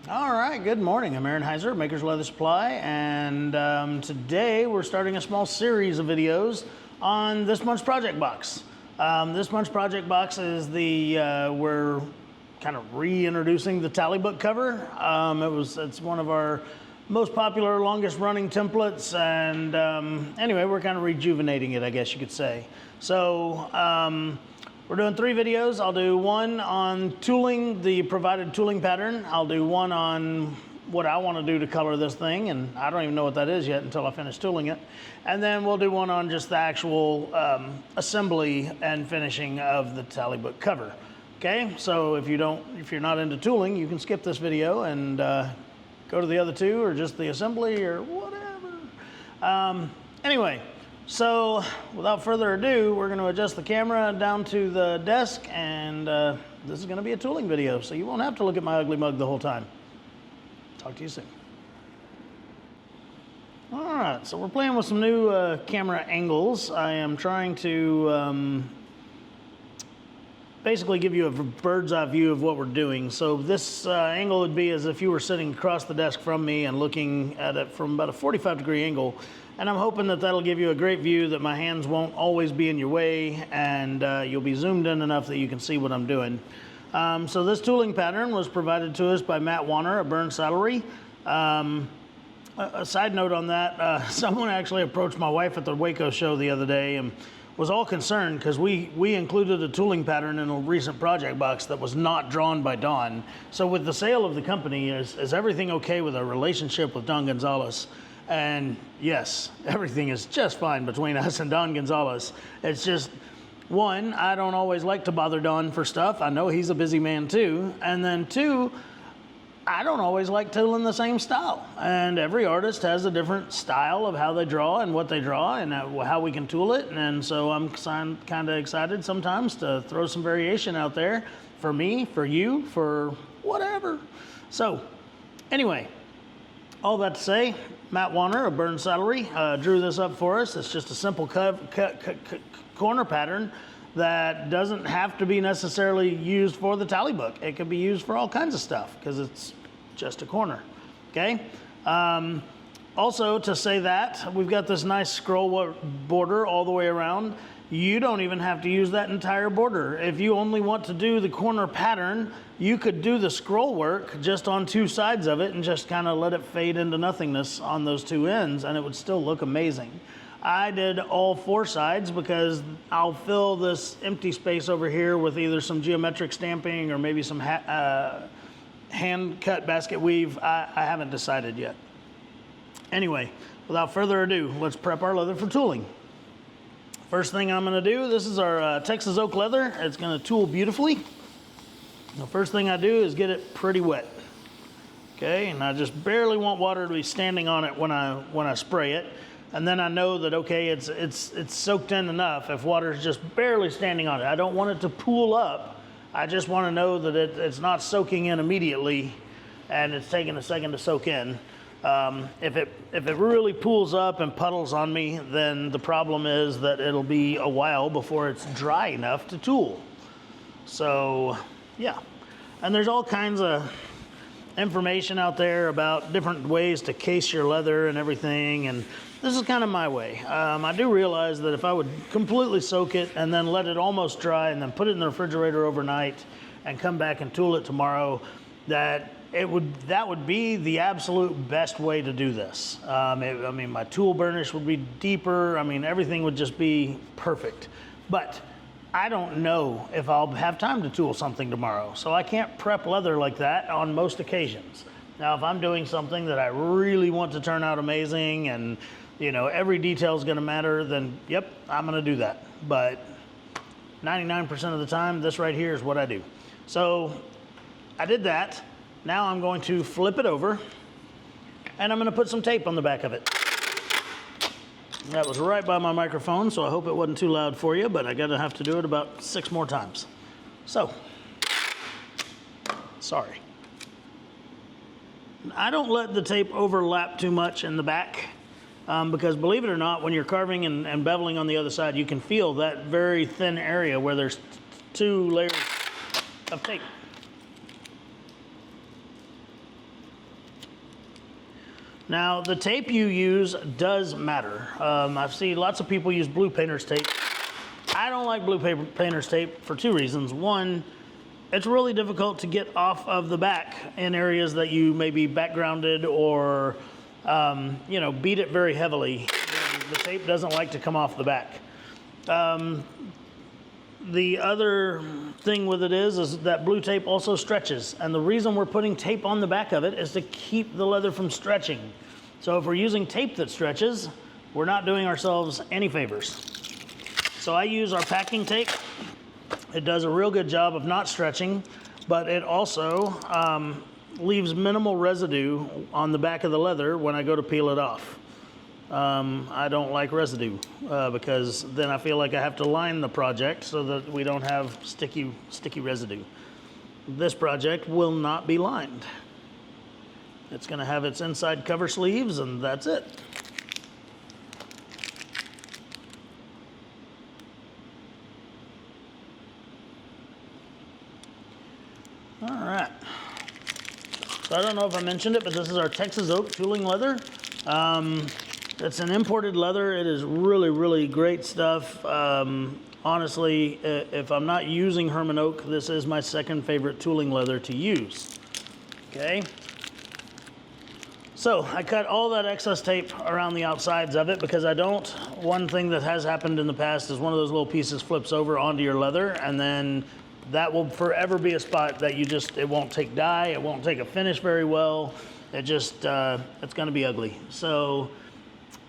All right, good morning. I'm Aaron Heiser, Maker's Leather Supply, and today we're starting a small series of videos on this month's project box. This month's project box is we're kind of reintroducing the tally book cover. It's one of our most popular, longest running templates, and anyway, we're kind of rejuvenating it, I guess you could say. So we're doing 3 videos. I'll do one on tooling, the provided tooling pattern. I'll do one on what I want to do to color this thing, and I don't even know what that is yet until I finish tooling it. And then we'll do one on just the actual assembly and finishing of the tally book cover. Okay, so if you're not into tooling, you can skip this video and go to the other 2 or just the assembly or whatever. Anyway. So, without further ado, we're going to adjust the camera down to the desk, and this is going to be a tooling video, so you won't have to look at my ugly mug the whole time. Talk to you soon. All right, so we're playing with some new camera angles. I am trying to basically give you a bird's eye view of what we're doing. So this angle would be as if you were sitting across the desk from me and looking at it from about a 45-degree angle. And I'm hoping that that'll give you a great view, that my hands won't always be in your way, and you'll be zoomed in enough that you can see what I'm doing. So this tooling pattern was provided to us by Matt Wanner at Saddlery. A side note on that, someone actually approached my wife at the Waco show the other day and was all concerned because we included a tooling pattern in a recent project box that was not drawn by Don. So with the sale of the company, is everything okay with our relationship with Don Gonzalez? And yes, everything is just fine between us and Don Gonzalez. It's just, one, I don't always like to bother Don for stuff. I know he's a busy man too. And then 2, I don't always like tooling the same style. And every artist has a different style of how they draw and what they draw and how we can tool it. And so I'm kind of excited sometimes to throw some variation out there for me, for you, for whatever. So anyway, all that to say, Matt Wanner of Saddlery drew this up for us. It's just a simple corner pattern that doesn't have to be necessarily used for the tally book. It can be used for all kinds of stuff because it's just a corner, okay? Also, to say that, we've got this nice scroll border all the way around. You don't even have to use that entire border. If you only want to do the corner pattern, you could do the scroll work just on 2 sides of it and just kind of let it fade into nothingness on those 2 ends, and it would still look amazing. I did all 4 sides because I'll fill this empty space over here with either some geometric stamping or maybe some hand-cut basket weave. I haven't decided yet. Anyway, without further ado, let's prep our leather for tooling. First thing I'm going to do, this is our Texas oak leather. It's going to tool beautifully. The first thing I do is get it pretty wet. Okay, and I just barely want water to be standing on it when I spray it. And then I know that, okay, it's soaked in enough if water is just barely standing on it. I don't want it to pool up. I just want to know that it's not soaking in immediately and it's taking a second to soak in. If it really pools up and puddles on me, then the problem is that it'll be a while before it's dry enough to tool. So, yeah. And there's all kinds of information out there about different ways to case your leather and everything, and this is kind of my way. I do realize that if I would completely soak it and then let it almost dry and then put it in the refrigerator overnight and come back and tool it tomorrow, that would be the absolute best way to do this. I mean, my tool burnish would be deeper. I mean, everything would just be perfect. But I don't know if I'll have time to tool something tomorrow, so I can't prep leather like that on most occasions. Now, if I'm doing something that I really want to turn out amazing and, you know, every detail is going to matter, then yep, I'm going to do that. But 99% of the time, this right here is what I do. So I did that. Now I'm going to flip it over and I'm going to put some tape on the back of it. That was right by my microphone, so I hope it wasn't too loud for you, but I gotta have to do it about 6 more times. So, sorry. I don't let the tape overlap too much in the back because believe it or not, when you're carving and beveling on the other side, you can feel that very thin area where there's 2 layers of tape. Now, the tape you use does matter. I've seen lots of people use blue painter's tape. I don't like blue painter's tape for two reasons. One, it's really difficult to get off of the back in areas that you may be backgrounded or, you know, beat it very heavily. The tape doesn't like to come off the back. The other thing with it is that blue tape also stretches. And the reason we're putting tape on the back of it is to keep the leather from stretching. So if we're using tape that stretches, we're not doing ourselves any favors. So I use our packing tape. It does a real good job of not stretching, but it also leaves minimal residue on the back of the leather when I go to peel it off. I don't like residue because then I feel like I have to line the project so that we don't have sticky residue. This project will not be lined. It's going to have its inside cover sleeves, and that's it. All right. So I don't know if I mentioned it, but this is our Texas oak tooling leather. It's an imported leather. It is really, really great stuff. Honestly, if I'm not using Herman oak, this is my second favorite tooling leather to use. Okay. So I cut all that excess tape around the outsides of it because I don't. One thing that has happened in the past is one of those little pieces flips over onto your leather, and then that will forever be a spot that it won't take dye, it won't take a finish very well. It just, it's gonna be ugly. So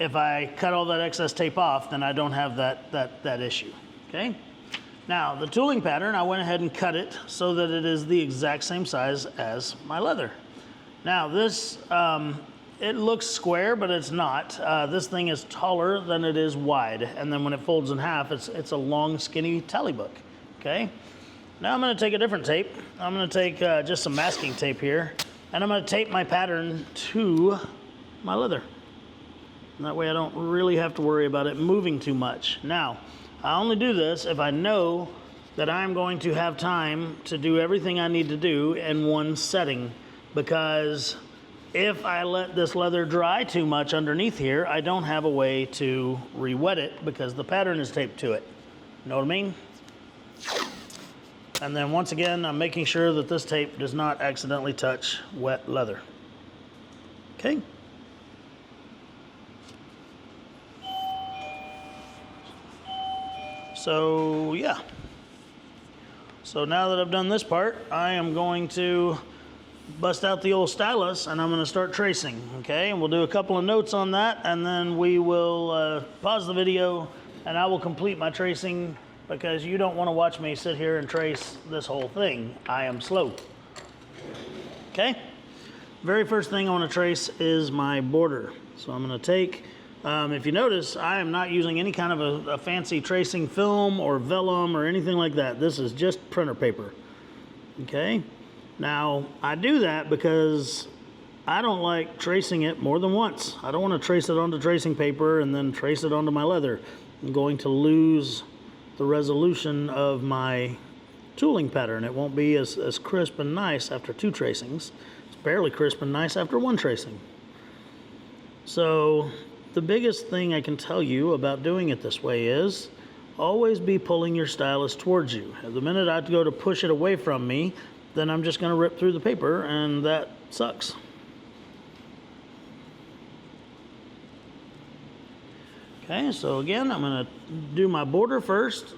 if I cut all that excess tape off, then I don't have that issue, okay? Now, the tooling pattern, I went ahead and cut it so that it is the exact same size as my leather. Now this, it looks square, but it's not. This thing is taller than it is wide, and then when it folds in half, it's a long, skinny tally book, okay? Now I'm gonna take a different tape. I'm gonna take just some masking tape here, and I'm gonna tape my pattern to my leather. And that way I don't really have to worry about it moving too much. Now, I only do this if I know that I'm going to have time to do everything I need to do in one setting, because if I let this leather dry too much underneath here, I don't have a way to re-wet it because the pattern is taped to it. Know what I mean? And then once again, I'm making sure that this tape does not accidentally touch wet leather. Okay? So, yeah. So now that I've done this part, I am going to bust out the old stylus and I'm going to start tracing, okay? And we'll do a couple of notes on that, and then we will pause the video and I will complete my tracing, because you don't want to watch me sit here and trace this whole thing. I am slow. Okay? Very first thing I want to trace is my border. So I'm going to take, if you notice, I am not using any kind of a fancy tracing film or vellum or anything like that. This is just printer paper. Okay? Now, I do that because I don't like tracing it more than once. I don't want to trace it onto tracing paper and then trace it onto my leather. I'm going to lose the resolution of my tooling pattern. It won't be as crisp and nice after two tracings. It's barely crisp and nice after one tracing. So the biggest thing I can tell you about doing it this way is always be pulling your stylus towards you. The minute I go to push it away from me, then I'm just going to rip through the paper, and that sucks. Okay, so again, I'm going to do my border first.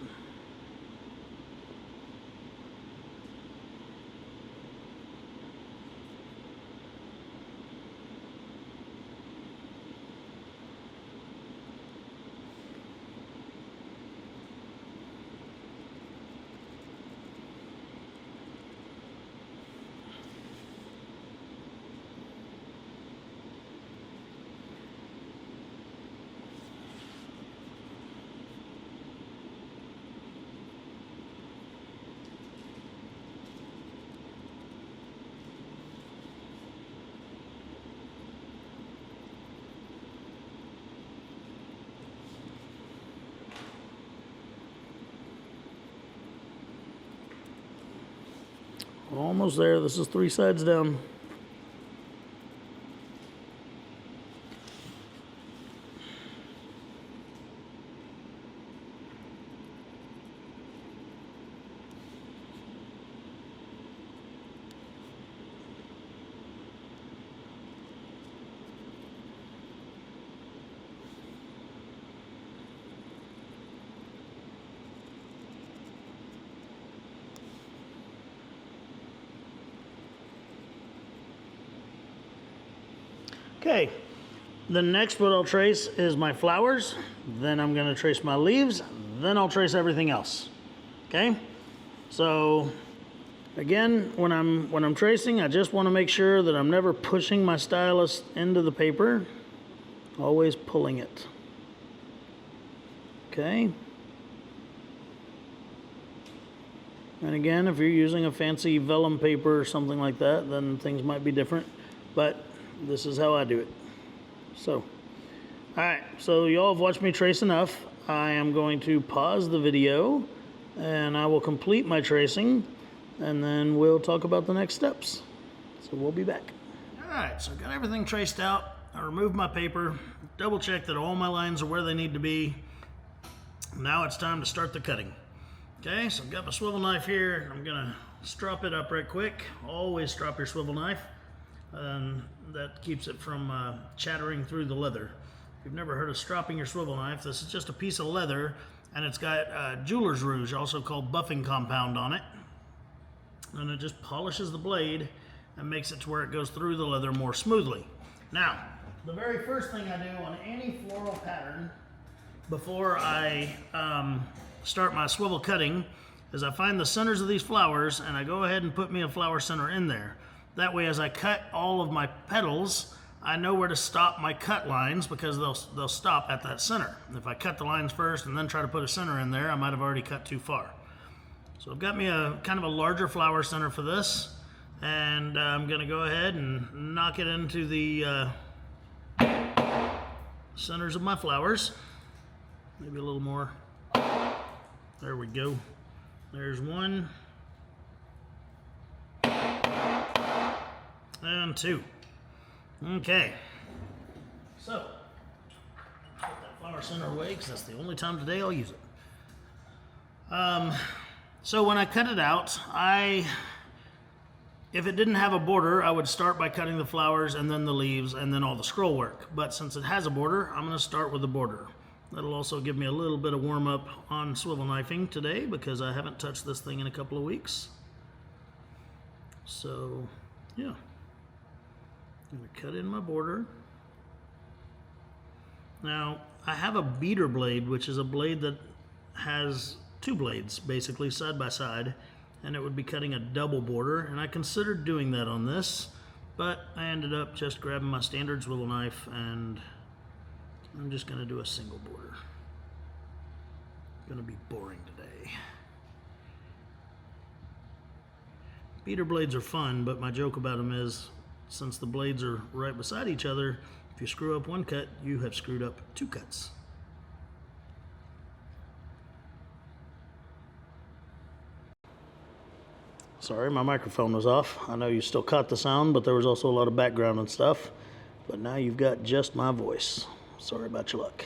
Almost there. This is 3 sides down. Okay, the next what I'll trace is my flowers, then I'm gonna trace my leaves, then I'll trace everything else. Okay, so again, when I'm tracing, I just want to make sure that I'm never pushing my stylus into the paper, always pulling it. Okay. And again, if you're using a fancy vellum paper or something like that, then things might be different, but this is how I do it. So, all right, so y'all have watched me trace enough. I am going to pause the video and I will complete my tracing and then we'll talk about the next steps. So we'll be back. All right, so I got everything traced out. I removed my paper, double checked that all my lines are where they need to be. Now it's time to start the cutting. Okay, so I've got my swivel knife here. I'm gonna strop it up right quick. Always strop your swivel knife. And that keeps it from chattering through the leather. If you've never heard of stropping your swivel knife, this is just a piece of leather and it's got jeweler's rouge, also called buffing compound on it. And it just polishes the blade and makes it to where it goes through the leather more smoothly. Now, the very first thing I do on any floral pattern before I start my swivel cutting is I find the centers of these flowers and I go ahead and put me a flower center in there. That way, as I cut all of my petals, I know where to stop my cut lines because they'll stop at that center. If I cut the lines first and then try to put a center in there, I might have already cut too far. So I've got me a kind of a larger flower center for this, and I'm gonna go ahead and knock it into the centers of my flowers. Maybe a little more. There we go. There's one. And two. Okay. So, put that flower center away because that's the only time today I'll use it. So when I cut it out, if it didn't have a border, I would start by cutting the flowers and then the leaves and then all the scroll work. But since it has a border, I'm going to start with the border. That'll also give me a little bit of warm up on swivel knifing today because I haven't touched this thing in a couple of weeks. So, yeah. I'm going to cut in my border. Now, I have a beater blade, which is a blade that has two blades, basically, side by side, and it would be cutting a double border, and I considered doing that on this, but I ended up just grabbing my standard swivel knife, and I'm just going to do a single border. Going to be boring today. Beater blades are fun, but my joke about them is, since the blades are right beside each other, if you screw up one cut, you have screwed up two cuts. Sorry, my microphone was off. I know you still caught the sound, but there was also a lot of background and stuff. But now you've got just my voice. Sorry about your luck.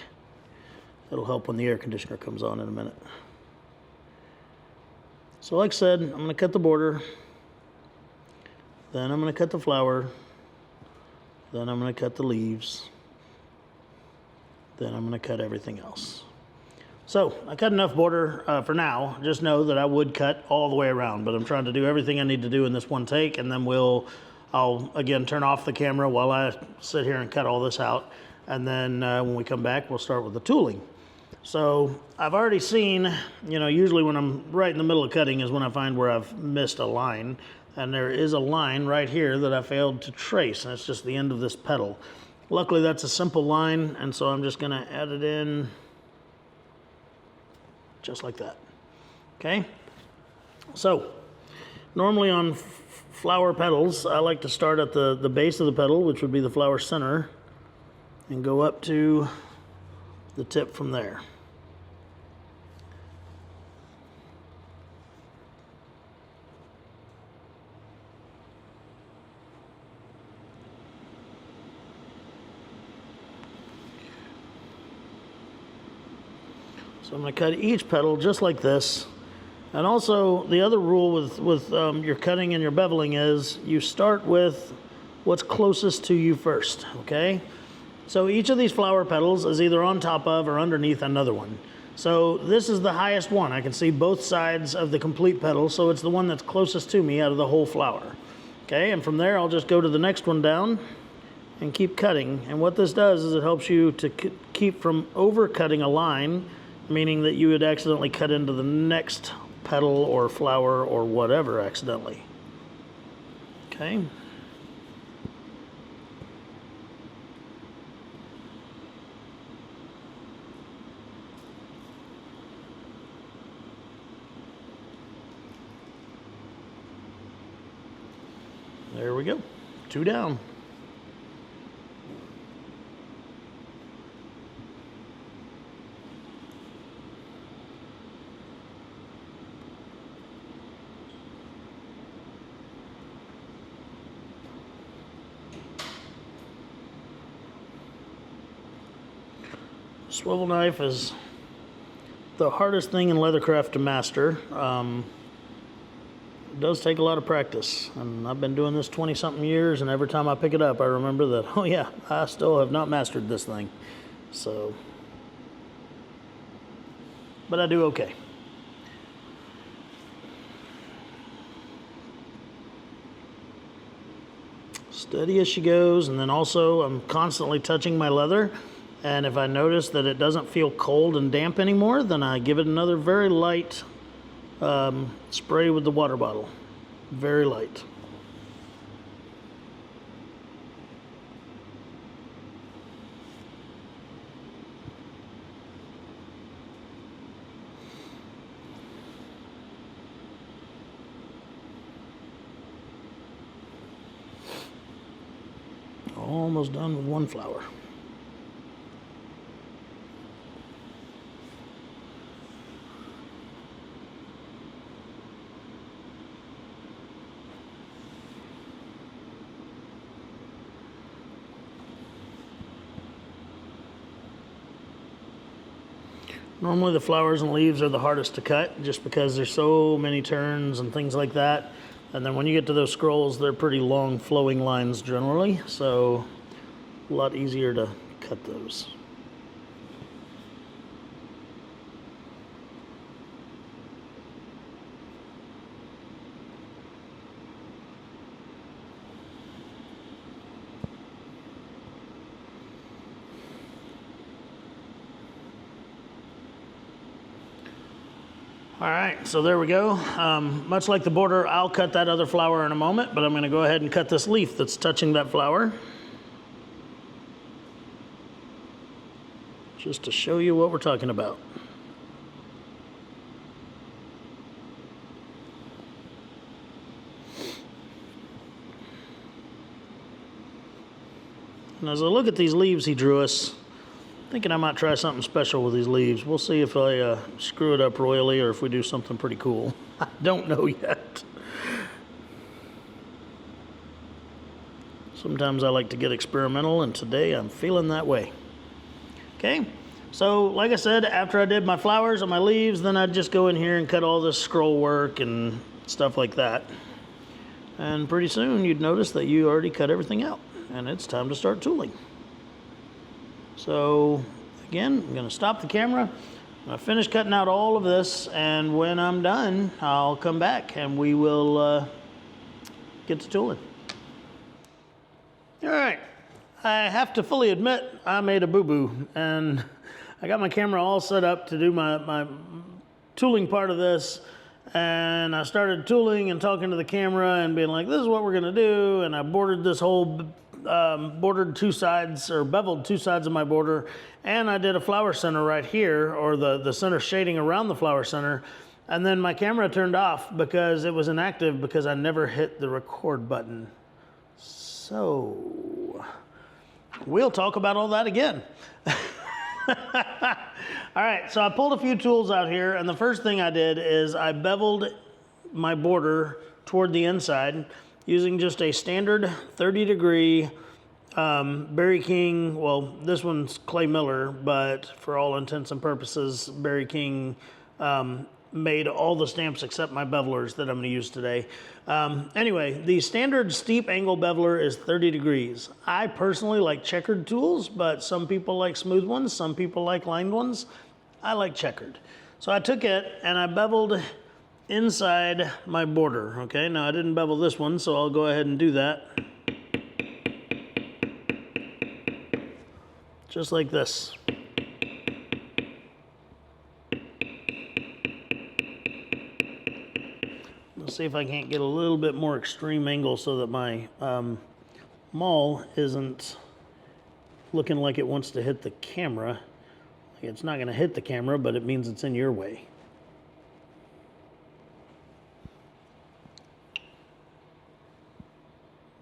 That'll help when the air conditioner comes on in a minute. So like I said, I'm going to cut the border. Then I'm going to cut the flower. Then I'm going to cut the leaves. Then I'm going to cut everything else. So I cut enough border for now. Just know that I would cut all the way around, but I'm trying to do everything I need to do in this one take, and then I'll again turn off the camera while I sit here and cut all this out. And then when we come back, we'll start with the tooling. So I've already seen, usually when I'm right in the middle of cutting is when I find where I've missed a line. And there is a line right here that I failed to trace, and it's just the end of this petal. Luckily, that's a simple line, and so I'm just gonna add it in just like that. Okay? So, normally on flower petals, I like to start at the base of the petal, which would be the flower center, and go up to the tip from there. So I'm going to cut each petal just like this. And also, the other rule with your cutting and your beveling is you start with what's closest to you first, okay? So each of these flower petals is either on top of or underneath another one. So this is the highest one. I can see both sides of the complete petal, so it's the one that's closest to me out of the whole flower. Okay, and from there I'll just go to the next one down and keep cutting. And what this does is it helps you to keep from over cutting a line, meaning that you would accidentally cut into the next petal or flower or whatever accidentally. Okay. There we go, 2 down. Swivel knife is the hardest thing in leathercraft to master. It does take a lot of practice, and I've been doing this 20-something years, and every time I pick it up, I remember that, oh yeah, I still have not mastered this thing. So, but I do okay. Steady as she goes, and then also I'm constantly touching my leather, and if I notice that it doesn't feel cold and damp anymore, then I give it another very light spray with the water bottle. Very light. Almost done with one flower. Normally the flowers and leaves are the hardest to cut just because there's so many turns and things like that. And then when you get to those scrolls, they're pretty long flowing lines generally, so a lot easier to cut those. All right, so there we go. Much like the border, I'll cut that other flower in a moment, but I'm going to go ahead and cut this leaf that's touching that flower, just to show you what we're talking about. And as I look at these leaves he drew us, thinking I might try something special with these leaves. We'll see if I screw it up royally or if we do something pretty cool. I don't know yet. Sometimes I like to get experimental, and today I'm feeling that way. Okay, so like I said, after I did my flowers and my leaves, then I'd just go in here and cut all this scroll work and stuff like that. And pretty soon you'd notice that you already cut everything out, and it's time to start tooling. So again, I'm going to stop the camera. I'm going to finish cutting out all of this, and when I'm done, I'll come back and we will get to tooling. All right, I have to fully admit I made a boo-boo, and I got my camera all set up to do my tooling part of this, and I started tooling and talking to the camera and being like, this is what we're going to do, and I bordered this whole bordered 2 sides, or beveled 2 sides of my border, and I did a flower center right here, or the center shading around the flower center, and then my camera turned off because it was inactive because I never hit the record button. So we'll talk about all that again. All right, so I pulled a few tools out here, and the first thing I did is I beveled my border toward the inside using just a standard 30-degree Berry King. Well, this one's Clay Miller, but for all intents and purposes, Berry King made all the stamps except my bevelers that I'm going to use today. Anyway, the standard steep angle beveler is 30 degrees. I personally like checkered tools, but some people like smooth ones, some people like lined ones. I like checkered. So I took it and I beveled inside my border. Okay, now I didn't bevel this one, so I'll go ahead and do that. just like this. Let's see if I can't get a little bit more extreme angle so that my maul isn't looking like it wants to hit the camera. It's not going to hit the camera, but it means it's in your way.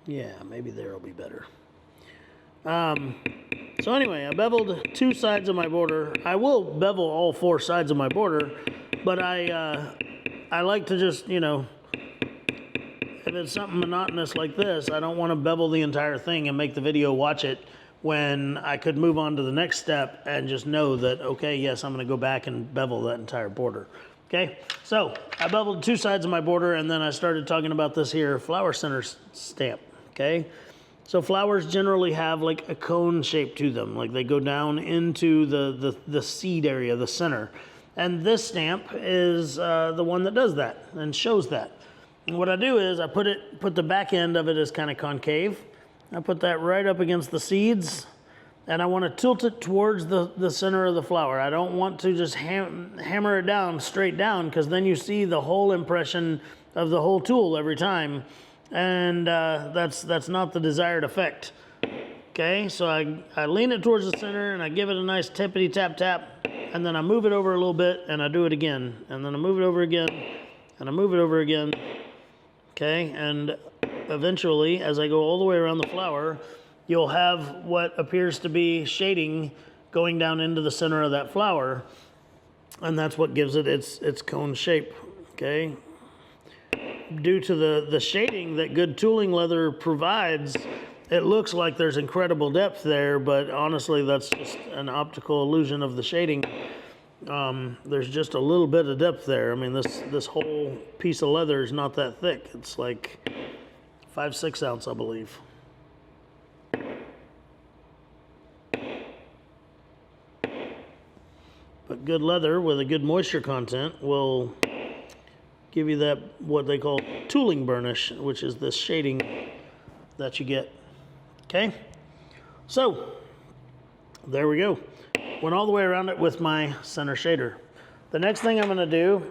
Yeah, maybe there will be better. So anyway, I beveled 2 sides of my border. I will bevel all 4 sides of my border, but I like to just, you know, if it's something monotonous like this, I don't want to bevel the entire thing and make the video watch it when I could move on to the next step and just know that, okay, yes, I'm going to go back and bevel that entire border. Okay, so I beveled 2 sides of my border, and then I started talking about this here flower center stamp. Okay, so flowers generally have like a cone shape to them, like they go down into the seed area, the center. And this stamp is the one that does that and shows that. And what I do is I put the back end of it as kind of concave. I put that right up against the seeds, and I want to tilt it towards the center of the flower. I don't want to just hammer it down straight down, because then you see the whole impression of the whole tool every time, and that's not the desired effect. Okay, so I lean it towards the center and I give it a nice tippity tap tap, and then I move it over a little bit and I do it again, and then I move it over again and I move it over again. Okay, and eventually, as I go all the way around the flower, you'll have what appears to be shading going down into the center of that flower, and that's what gives it its cone shape. Okay, due to the shading that good tooling leather provides, it looks like there's incredible depth there, but honestly that's just an optical illusion of the shading. There's just a little bit of depth there. I mean, this whole piece of leather is not that thick. It's like 5/6 ounce, I believe. But good leather with a good moisture content will give you that, what they call tooling burnish, which is this shading that you get. Okay, so there we go. Went all the way around it with my center shader. The next thing I'm going to do,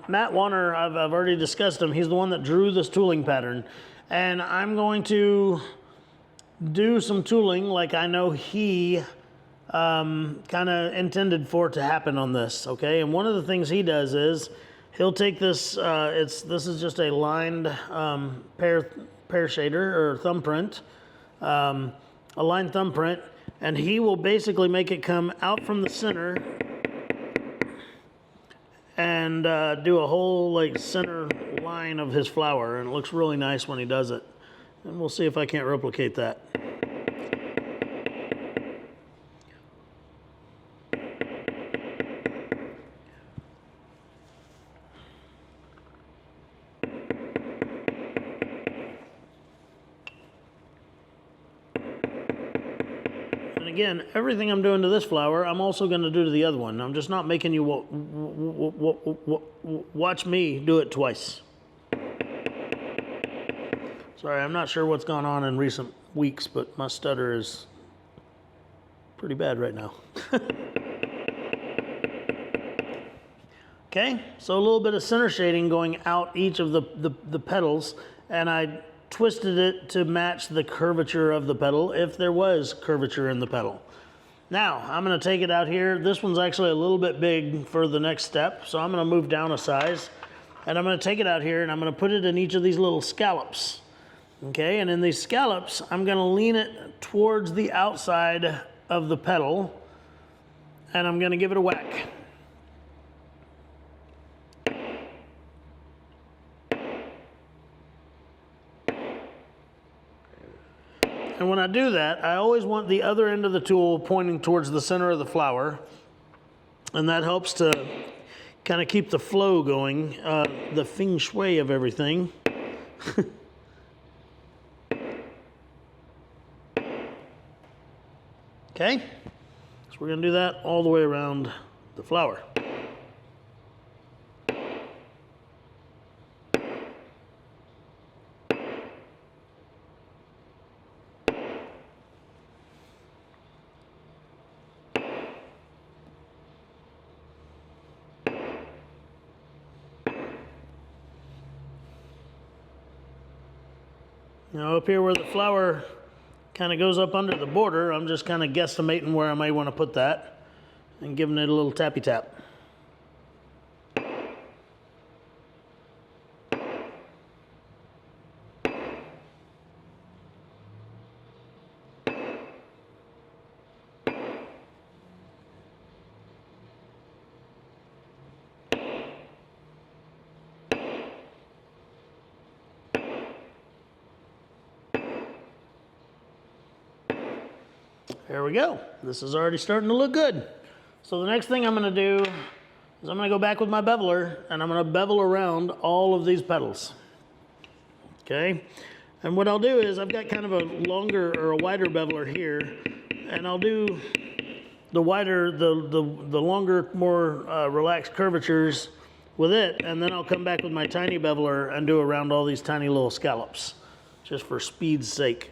Matt Wanner, I've already discussed him. He's the one that drew this tooling pattern, and I'm going to do some tooling like I know he kind of intended for it to happen on this. Okay, and one of the things he does is he'll take this. This is just a lined pear shader or thumbprint, a lined thumbprint. And he will basically make it come out from the center and do a whole like center line of his flower, and it looks really nice when he does it. And we'll see if I can't replicate that. Again, everything I'm doing to this flower, I'm also going to do to the other one. I'm just not making you watch me do it twice. Sorry, I'm not sure what's gone on in recent weeks, but my stutter is pretty bad right now. Okay, so a little bit of center shading going out each of the petals, and I twisted it to match the curvature of the petal, if there was curvature in the petal. Now, I'm going to take it out here. This one's actually a little bit big for the next step, so I'm going to move down a size, and I'm going to take it out here and I'm going to put it in each of these little scallops. Okay, and in these scallops, I'm going to lean it towards the outside of the petal, and I'm going to give it a whack. And when I do that, I always want the other end of the tool pointing towards the center of the flower, and that helps to kind of keep the flow going, the feng shui of everything. Okay, so we're going to do that all the way around the flower. Now up here where the flower kind of goes up under the border, I'm just kind of guesstimating where I may want to put that and giving it a little tappy tap. There we go. This is already starting to look good. So the next thing I'm going to do is I'm going to go back with my beveler and I'm going to bevel around all of these petals. Okay? And what I'll do is I've got kind of a longer or a wider beveler here, and I'll do the wider, the longer, more relaxed curvatures with it, and then I'll come back with my tiny beveler and do around all these tiny little scallops, just for speed's sake.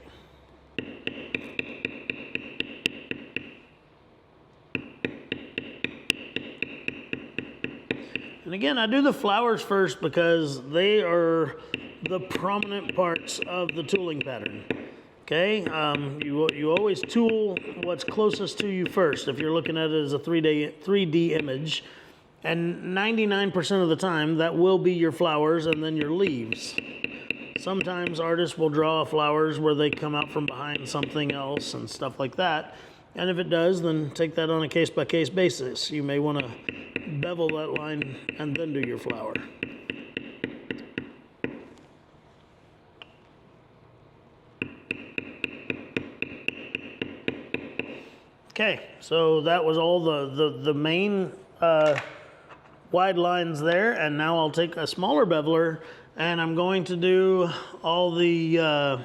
And again, I do the flowers first because they are the prominent parts of the tooling pattern. Okay, you always tool what's closest to you first if you're looking at it as a 3D image. And 99% of the time, that will be your flowers and then your leaves. Sometimes artists will draw flowers where they come out from behind something else and stuff like that. And if it does, then take that on a case-by-case basis. You may want to bevel that line and then do your flower. Okay, so that was all the main wide lines there, and now I'll take a smaller beveler and I'm going to do all the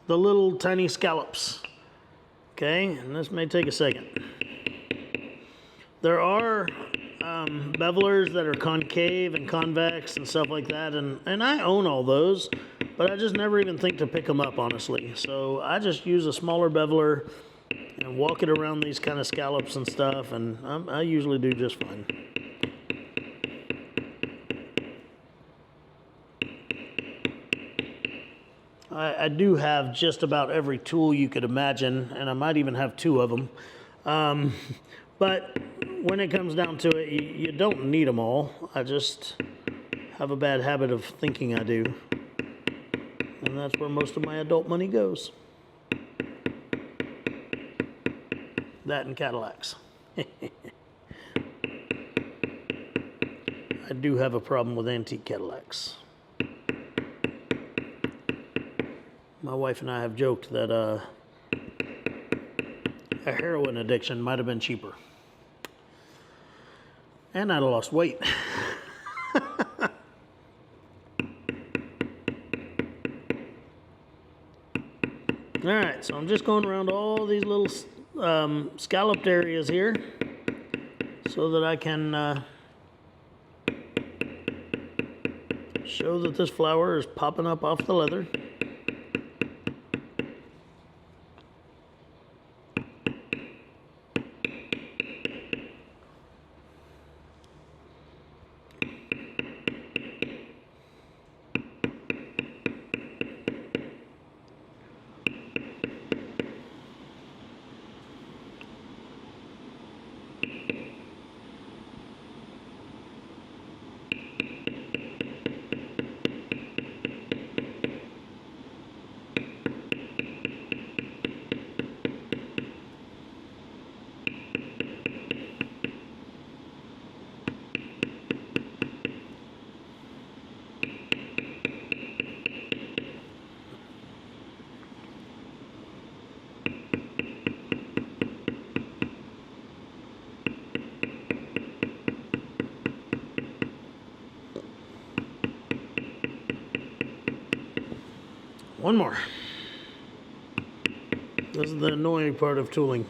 little tiny scallops. Okay, and this may take a second. There are bevelers that are concave and convex and stuff like that, and I own all those, but I just never even think to pick them up, honestly. So I just use a smaller beveler and walk it around these kind of scallops and stuff, and I usually do just fine. I do have just about every tool you could imagine, and I might even have 2 of them. But when it comes down to it, you don't need them all. I just have a bad habit of thinking I do. And that's where most of my adult money goes. That and Cadillacs. I do have a problem with antique Cadillacs. My wife and I have joked that a heroin addiction might have been cheaper. And I'd have lost weight. All right, so I'm just going around all these little scalloped areas here so that I can show that this flower is popping up off the leather. One more. This is the annoying part of tooling.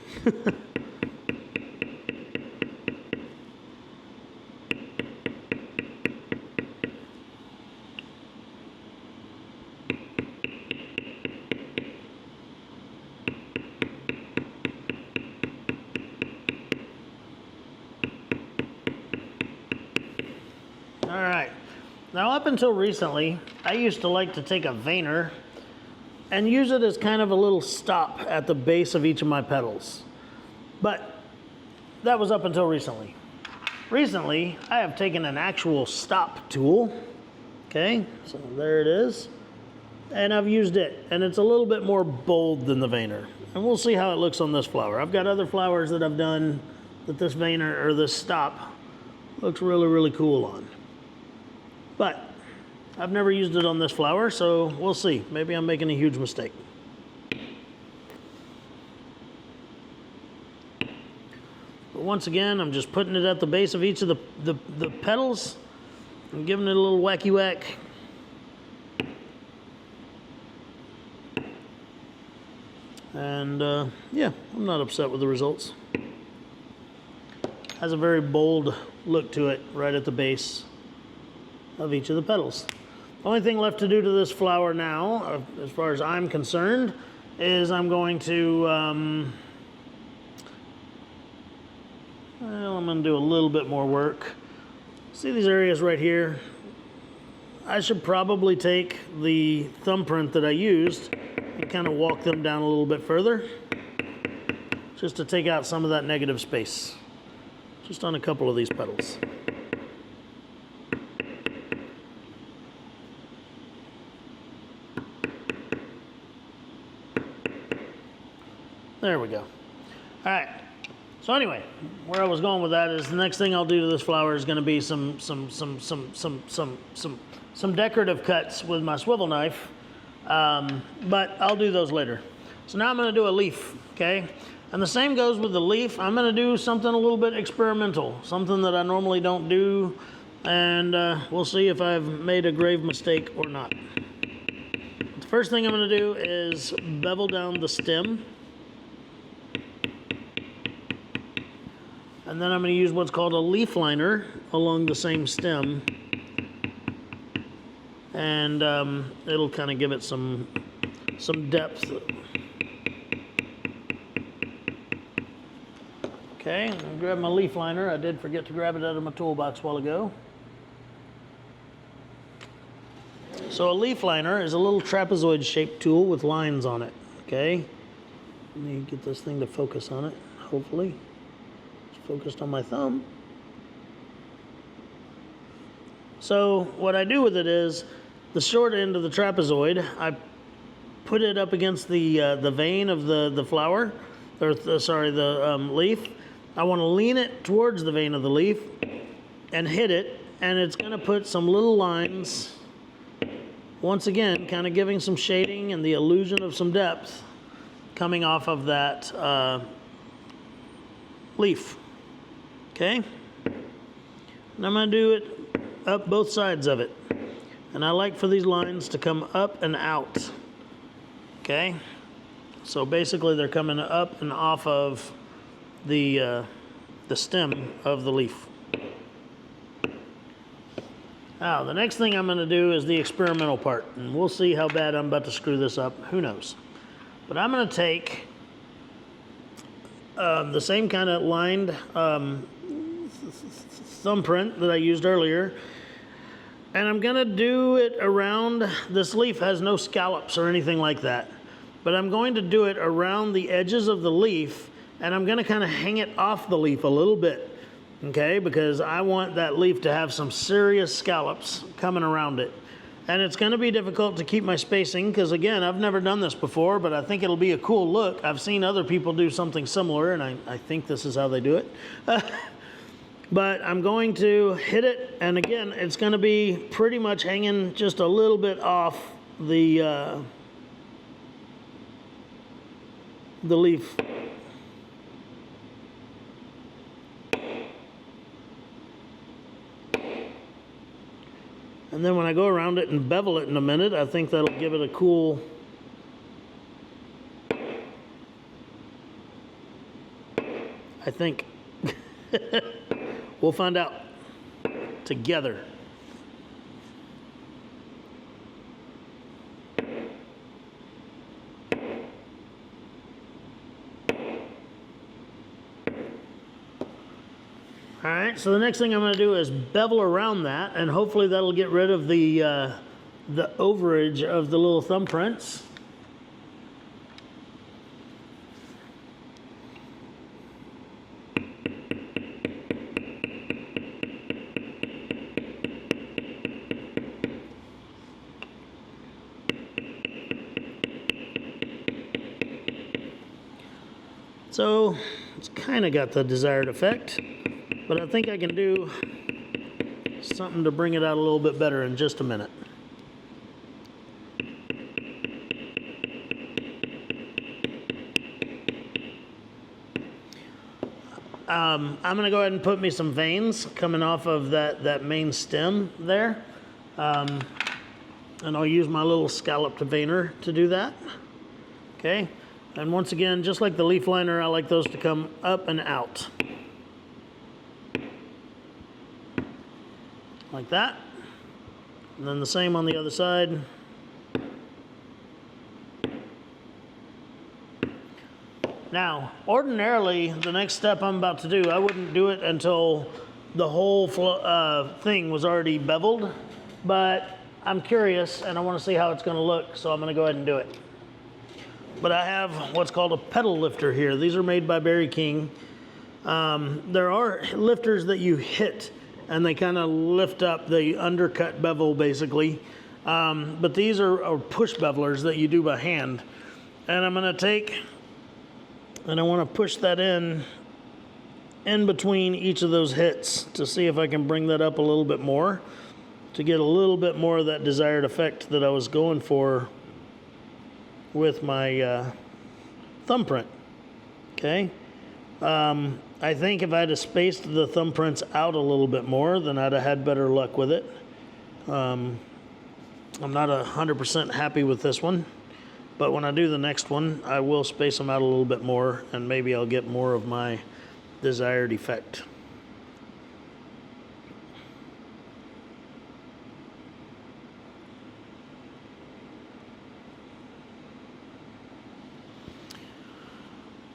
All right. Now, up until recently, I used to like to take a veiner and use it as kind of a little stop at the base of each of my petals. But that was up until recently. Recently, I have taken an actual stop tool, okay, so there it is, and I've used it, and it's a little bit more bold than the veiner. And we'll see how it looks on this flower. I've got other flowers that I've done that this veiner, or this stop, looks really, really cool on. But I've never used it on this flower, so we'll see. Maybe I'm making a huge mistake. But once again, I'm just putting it at the base of each of the petals and giving it a little wacky whack. And yeah, I'm not upset with the results. Has a very bold look to it right at the base of each of the petals. The only thing left to do to this flower now, as far as I'm concerned, is I'm going to, I'm going to do a little bit more work. See these areas right here? I should probably take the thumbprint that I used and kind of walk them down a little bit further, just to take out some of that negative space, just on a couple of these petals. There we go. All right. So anyway, where I was going with that is the next thing I'll do to this flower is going to be some decorative cuts with my swivel knife, but I'll do those later. So now I'm going to do a leaf, okay? And the same goes with the leaf. I'm going to do something a little bit experimental, something that I normally don't do, and we'll see if I've made a grave mistake or not. The first thing I'm going to do is bevel down the stem. And then I'm going to use what's called a leaf liner along the same stem. And it'll kind of give it some depth. Okay, I'll grab my leaf liner. I did forget to grab it out of my toolbox a while ago. So a leaf liner is a little trapezoid shaped tool with lines on it, okay? Let me get this thing to focus on it, hopefully. Focused on my thumb. So what I do with it is the short end of the trapezoid, I put it up against the vein of the flower, or the leaf. I want to lean it towards the vein of the leaf and hit it, and it's going to put some little lines, once again, kind of giving some shading and the illusion of some depth coming off of that leaf. Okay, and I'm going to do it up both sides of it. And I like for these lines to come up and out. Okay, so basically they're coming up and off of the stem of the leaf. Now, the next thing I'm going to do is the experimental part. And we'll see how bad I'm about to screw this up. Who knows? But I'm going to take the same kind of lined thumbprint that I used earlier, and I'm going to do it around, this leaf has no scallops or anything like that, but I'm going to do it around the edges of the leaf, and I'm going to kind of hang it off the leaf a little bit, okay, because I want that leaf to have some serious scallops coming around it. And it's going to be difficult to keep my spacing because, again, I've never done this before, but I think it'll be a cool look. I've seen other people do something similar, and I think this is how they do it. But I'm going to hit it, and again, it's going to be pretty much hanging just a little bit off the leaf. And then when I go around it and bevel it in a minute, I think that'll give it a cool I think. We'll find out together. All right, so the next thing I'm going to do is bevel around that, and hopefully that'll get rid of the overage of the little thumbprints. So it's kind of got the desired effect, but I think I can do something to bring it out a little bit better in just a minute. I'm going to go ahead and put me some veins coming off of that main stem there. And I'll use my little scalloped veiner to do that. Okay. And once again, just like the leaf liner, I like those to come up and out. Like that. And then the same on the other side. Now, ordinarily, the next step I'm about to do, I wouldn't do it until the whole thing was already beveled, but I'm curious and I want to see how it's going to look, so I'm going to go ahead and do it. But I have what's called a pedal lifter here. These are made by Berry King. There are lifters that you hit and they kind of lift up the undercut bevel basically, but these are push bevelers that you do by hand. And I'm going to take and I want to push that in between each of those hits to see if I can bring that up a little bit more to get a little bit more of that desired effect that I was going for with my thumbprint. Okay. I think if I'd have spaced the thumbprints out a little bit more, then I'd have had better luck with it. I'm not 100% happy with this one. But when I do the next one, I will space them out a little bit more, and maybe I'll get more of my desired effect.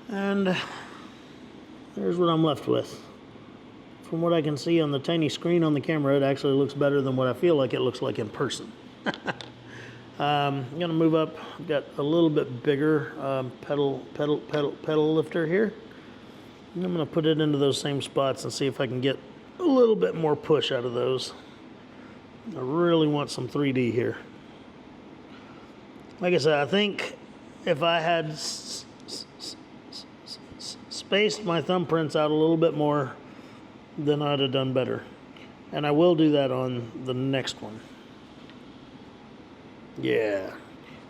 And there's what I'm left with. From what I can see on the tiny screen on the camera, it actually looks better than what I feel like it looks like in person. I'm going to move up. I've got a little bit bigger pedal lifter here. And I'm going to put it into those same spots and see if I can get a little bit more push out of those. I really want some 3D here. Like I said, I think if I had spaced my thumbprints out a little bit more, then I'd have done better. And I will do that on the next one. Yeah,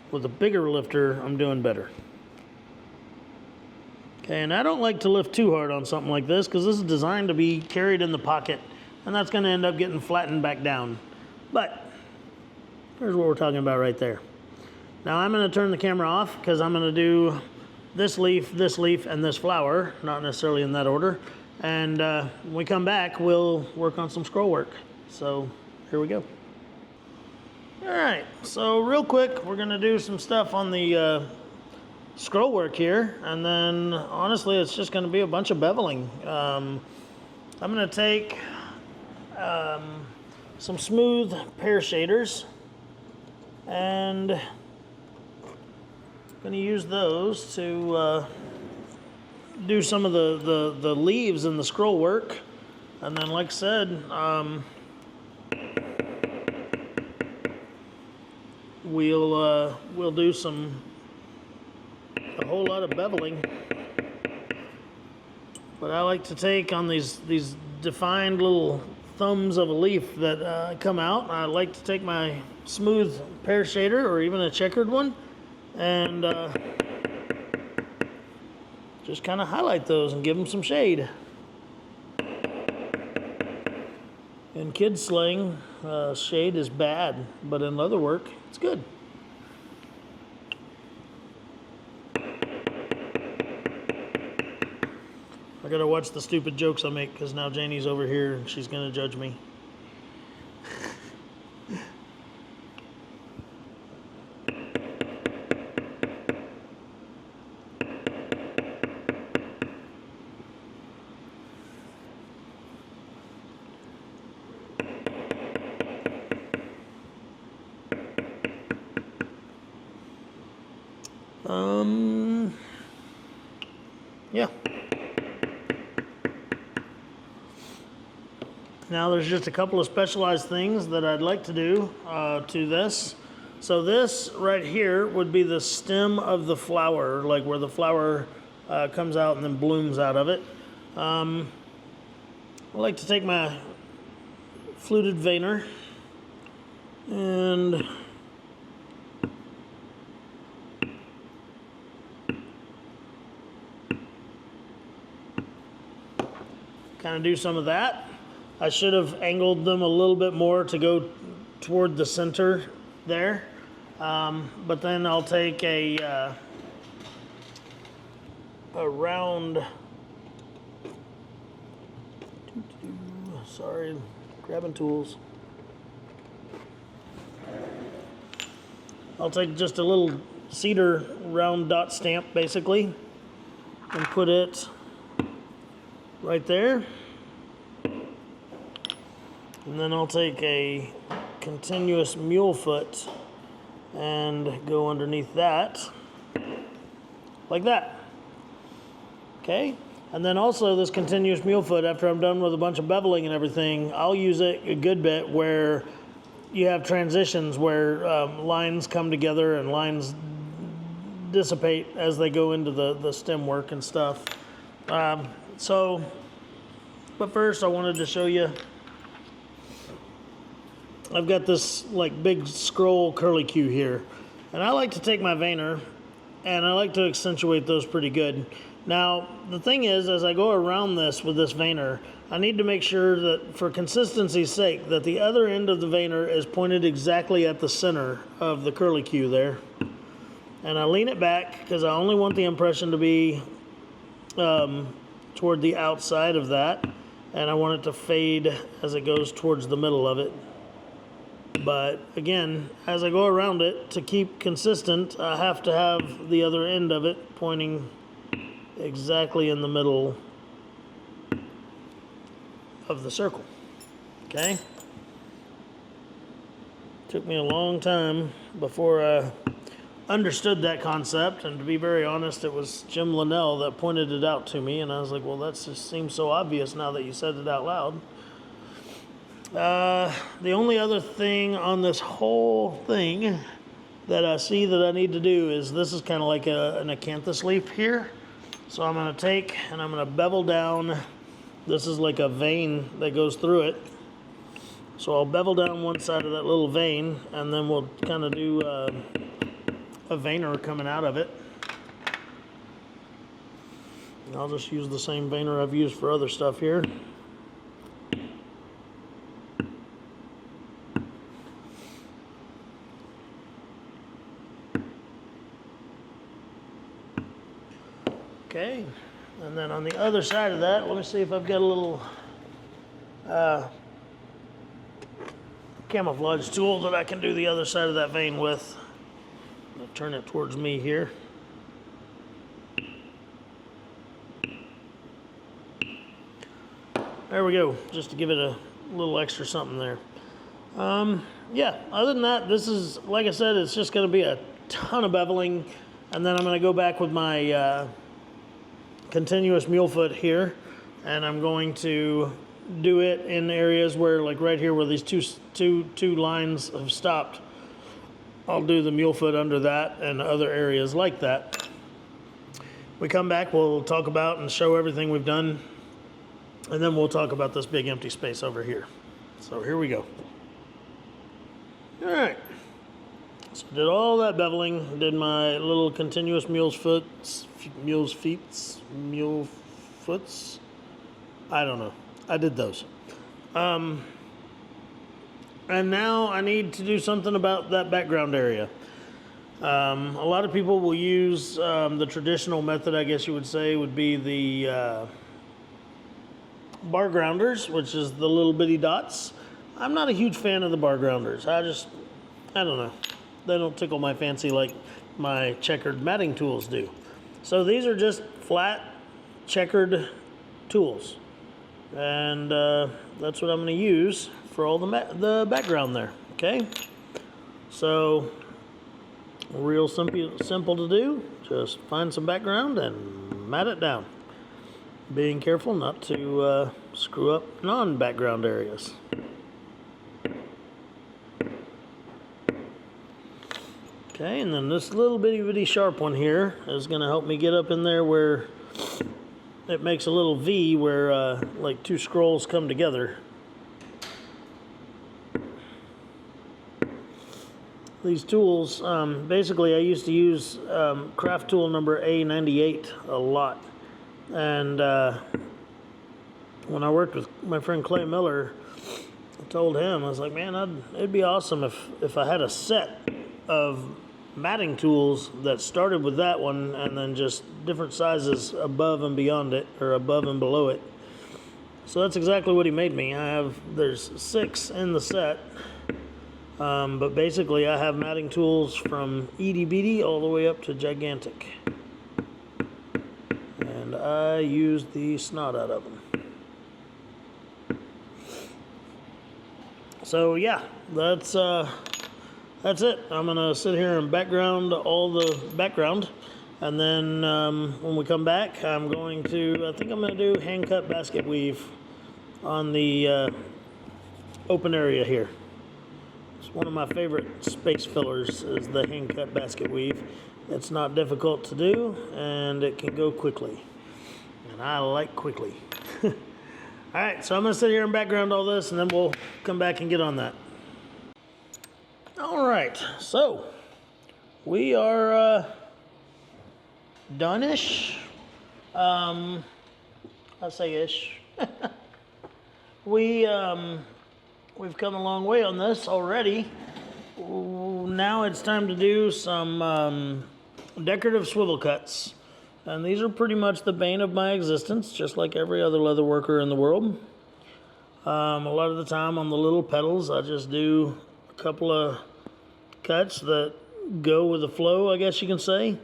with a bigger lifter, I'm doing better. Okay, and I don't like to lift too hard on something like this because this is designed to be carried in the pocket, and that's going to end up getting flattened back down. But here's what we're talking about right there. Now I'm going to turn the camera off because I'm going to do this leaf, and this flower, not necessarily in that order. And when we come back, we'll work on some scroll work. So here we go. All right, so real quick, we're going to do some stuff on the scroll work here, and then honestly, it's just going to be a bunch of beveling. I'm going to take some smooth pear shaders, and I'm going to use those to do some of the leaves in the scroll work, and then, like I said, we'll do a whole lot of beveling. But I like to take on these defined little thumbs of a leaf that come out. I like to take my smooth pear shader or even a checkered one and just kind of highlight those and give them some shade. In kids slang, shade is bad, but in leather work, it's good. I gotta watch the stupid jokes I make because now Janie's over here and she's gonna judge me. Yeah. Now there's just a couple of specialized things that I'd like to do to this. So this right here would be the stem of the flower, like where the flower comes out and then blooms out of it. I like to take my fluted veiner and kind of do some of that. I should have angled them a little bit more to go toward the center there, but then I'll take a round, sorry, grabbing tools. I'll take just a little cedar round dot stamp basically and put it right there. And then I'll take a continuous mule foot and go underneath that, like that. Okay? And then also this continuous mule foot, after I'm done with a bunch of beveling and everything, I'll use it a good bit where you have transitions where lines come together and lines dissipate as they go into the stem work and stuff. But first I wanted to show you, I've got this like big scroll curlicue here, and I like to take my veiner and I like to accentuate those pretty good. Now the thing is, as I go around this with this veiner, I need to make sure that for consistency's sake that the other end of the veiner is pointed exactly at the center of the curlicue there, and I lean it back because I only want the impression to be toward the outside of that, and I want it to fade as it goes towards the middle of it. But again, as I go around it, to keep consistent, I have to have the other end of it pointing exactly in the middle of the circle. Okay? Took me a long time before I understood that concept, and to be very honest, it was Jim Linnell that pointed it out to me, and I was like, well, that just seems so obvious now that you said it out loud. The only other thing on this whole thing that I see that I need to do is, this is kind of like an acanthus leaf here. So I'm going to take and I'm going to bevel down. This is like a vein that goes through it. So I'll bevel down one side of that little vein, and then we'll kind of do a veiner coming out of it. And I'll just use the same veiner I've used for other stuff here. Okay, and then on the other side of that, let me see if I've got a little camouflage tool that I can do the other side of that vein with. I'm going to turn it towards me here. There we go, just to give it a little extra something there. Yeah, other than that, this is, like I said, it's just going to be a ton of beveling, and then I'm going to go back with my continuous mule foot here, and I'm going to do it in areas where, like right here where these two lines have stopped, I'll do the mule foot under that and other areas like that. We come back, we'll talk about and show everything we've done, and then we'll talk about this big empty space over here. So here we go. All right, so did all that beveling, did my little continuous mule foots, I don't know. I did those. And now I need to do something about that background area. A lot of people will use the traditional method, I guess you would say, would be the bar grounders, which is the little bitty dots. I'm not a huge fan of the bar grounders. I don't know. They don't tickle my fancy like my checkered matting tools do. So these are just flat checkered tools, and that's what I'm going to use for all the background there. Okay, so real simple to do. Just find some background and mat it down, being careful not to screw up non-background areas. Okay, and then this little bitty sharp one here is going to help me get up in there where it makes a little V where like two scrolls come together. These tools, basically I used to use craft tool number A98 a lot. And when I worked with my friend Clay Miller, I told him, I was like, man, it'd be awesome if I had a set of matting tools that started with that one and then just different sizes above and beyond it, or above and below it. So that's exactly what he made me. There's 6 in the set, but basically I have matting tools from itty bitty all the way up to gigantic. And I use the snot out of them. So yeah, that's it. I'm gonna sit here and background all the background, and then when we come back, I think I'm gonna do hand cut basket weave on the open area here. It's one of my favorite space fillers is the hand cut basket weave. It's not difficult to do, and it can go quickly, and I like quickly. All right, so I'm gonna sit here and background all this, and then we'll come back and get on that. All right, so we are done-ish. I say ish. We've come a long way on this already. Now it's time to do some decorative swivel cuts. And these are pretty much the bane of my existence, just like every other leather worker in the world. A lot of the time on the little pedals, I just do a couple of cuts that go with the flow, I guess you can say.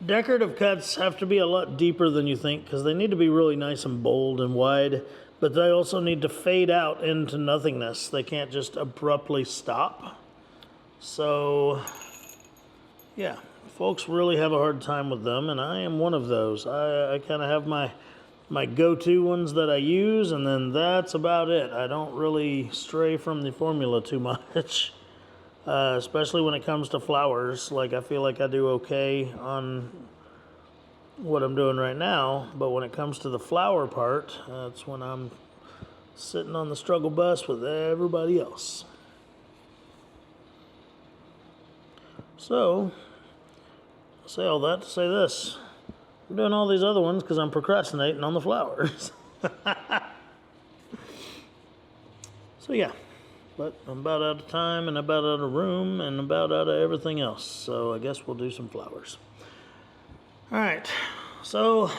Decorative cuts have to be a lot deeper than you think because they need to be really nice and bold and wide, but they also need to fade out into nothingness. They can't just abruptly stop. So, yeah. Folks really have a hard time with them, and I am one of those. I kind of have my go-to ones that I use, and then that's about it. I don't really stray from the formula too much, especially when it comes to flowers. Like, I feel like I do okay on what I'm doing right now, but when it comes to the flower part, that's when I'm sitting on the struggle bus with everybody else. So, I say all that to say this. I'm doing all these other ones because I'm procrastinating on the flowers. So yeah, but I'm about out of time and about out of room and about out of everything else. So I guess we'll do some flowers. All right, so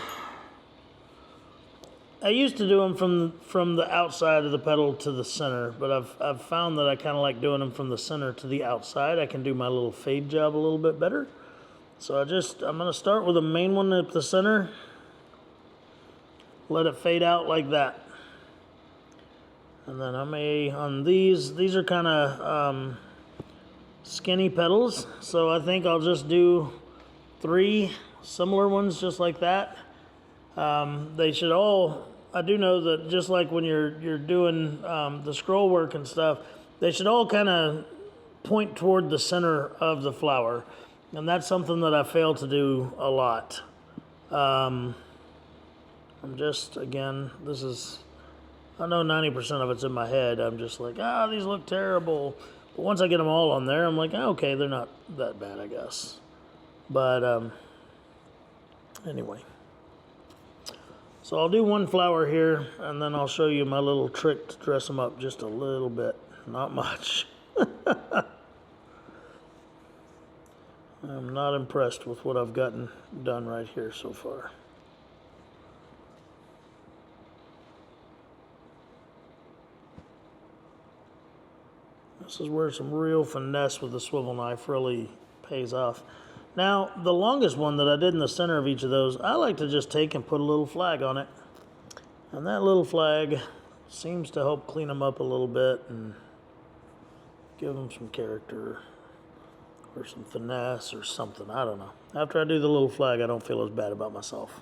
I used to do them from the outside of the pedal to the center, but I've found that I kind of like doing them from the center to the outside. I can do my little fade job a little bit better. So I'm going to start with the main one at the center, let it fade out like that. And then on these are kind of skinny pedals, so I think I'll just do 3 similar ones just like that. They should all, I do know that just like when you're doing the scroll work and stuff, they should all kind of point toward the center of the flower. And that's something that I fail to do a lot. I'm just, again, I know 90% of it's in my head. I'm just like, these look terrible. But once I get them all on there, I'm like, okay, they're not that bad, I guess. But anyway. So I'll do one flower here, and then I'll show you my little trick to dress them up just a little bit. Not much. I'm not impressed with what I've gotten done right here so far. This is where some real finesse with the swivel knife really pays off. Now, the longest one that I did in the center of each of those, I like to just take and put a little flag on it. And that little flag seems to help clean them up a little bit and give them some character. Or some finesse or something, I don't know. After I do the little flag, I don't feel as bad about myself.